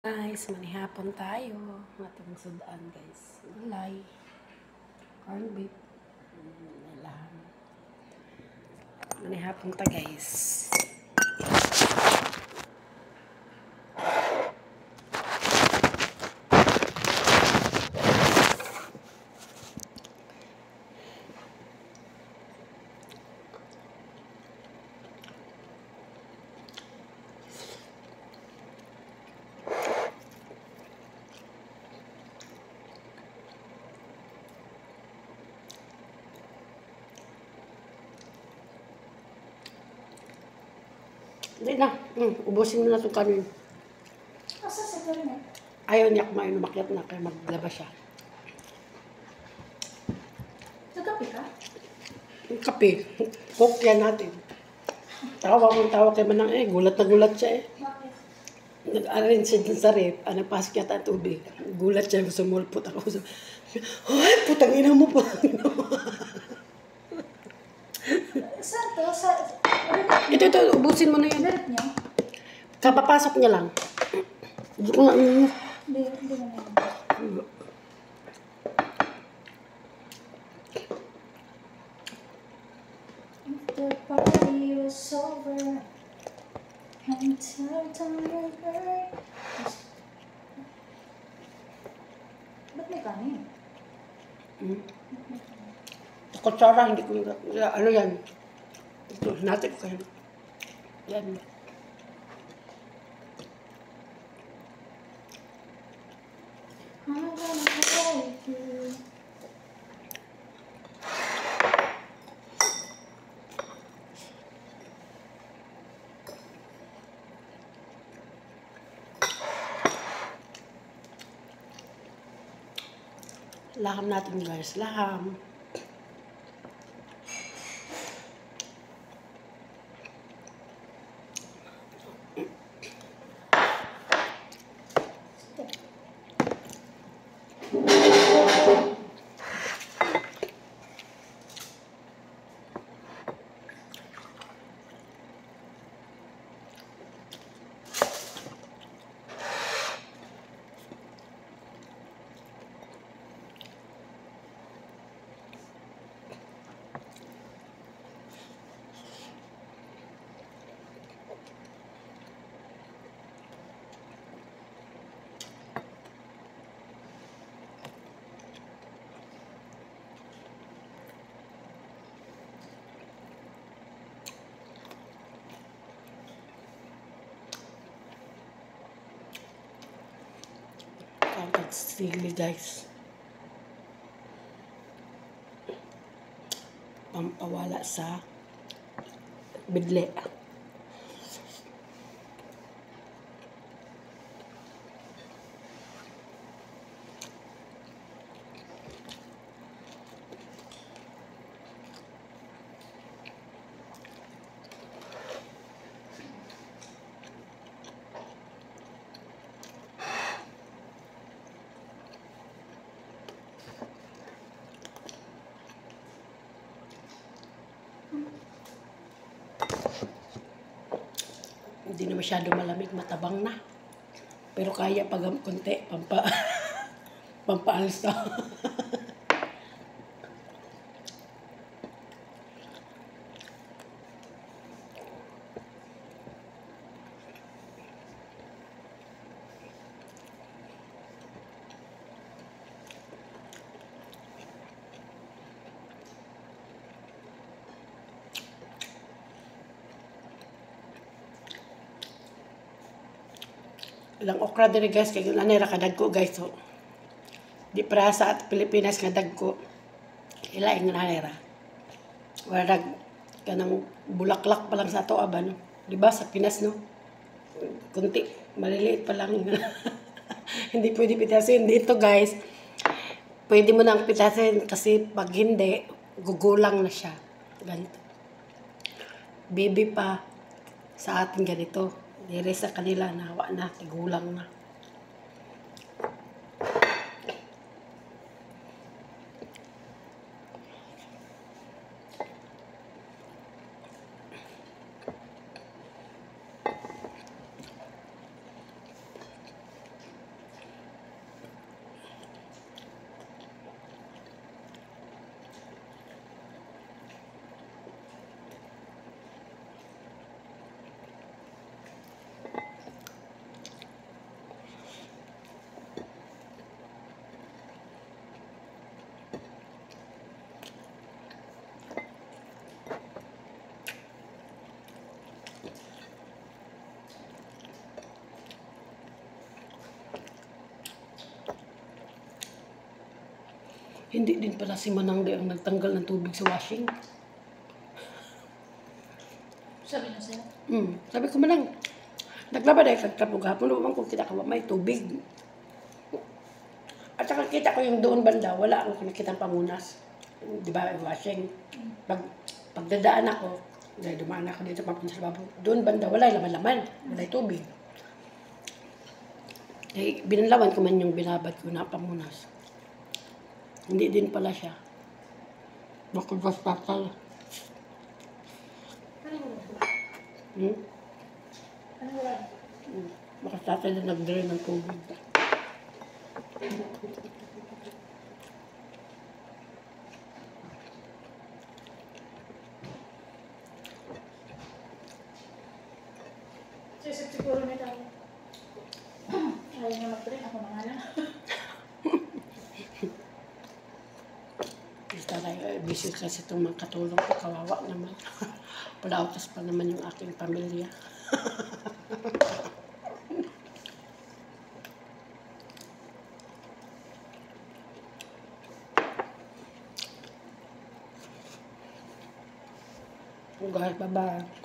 Guys, manihapon tayo. Ating sudaan guys. Gulay. Corn beef. Lahat. Manihapon ta guys. Hindi na. Ubusin mo na itong kanin. Asa sa kanin? Ayaw niya kumain. Umakyat na. Kaya maglaba siya. Nagkape ka? Yung kape. Cook yan natin. Tawa kay Manang gulat na gulat siya Bakit? Nag-arrange din sa rep. Nagpasok yata ang tubig. Gulat siya. Sumulpot ako. Ay, putang ina mo pa. Saan to? Sa... Ito. Ubusin mo na yan. Merit niyo? Kapapasok niya lang. Hindi ko na Hindi mo na. The party was over and time over. Ba't may kanin? Kutsara, hindi ko ano yan. Ito, natin ko yan. Yan. I'm gonna hold you. Laham natin guys, laham. Sili guys. Pampawala sa bidle. Hindi na masyado malamig, matabang na. Pero kaya pag konti, pampaalis na. Ilang okra diri guys, kaya nanira kadagko guys. So, di para sa at Pilipinas kadagko. Ilaing nanira. Wala kanang bulaklak pa lang sa ato aban. Di ba sa Pinas no? Kunti, maliliit pa lang. Hindi pwede pitasin dito guys. Pwede mo nang pitasin kasi pag hindi, gugulang na siya. Ganito. Baby pa sa atin ganito. Dire sa kanila nawa na, tigulang na. Hindi din pala si Manangge ang nagtanggal ng tubig sa washing. Sabi na sa'yo. Sabi ko, Manang, naglaba dahil kagkapog hapon, lumang kung kita ka may tubig. At saka kita ko yung doon banda, wala akong nakikitang pamunas. Di ba, washing. Pagdadaan ako, dahil dumaan ako dito papunta sa babo, doon banda, wala yung laman-laman, wala yung tubig. Eh, binalawan ko man yung binabad ko na pamunas. Hindi din pala siya. Bakit ba tatal? Ano wala? Ano wala? Baka tatal na nag-drain ng tubig. Sisip siguro na tayo. Ayaw niya mag-drink. Ako na nga lang. Basta busy kasi itong mga katulong ko, kawawa naman. Palautas pa naman yung aking pamilya. Guys, bye-bye.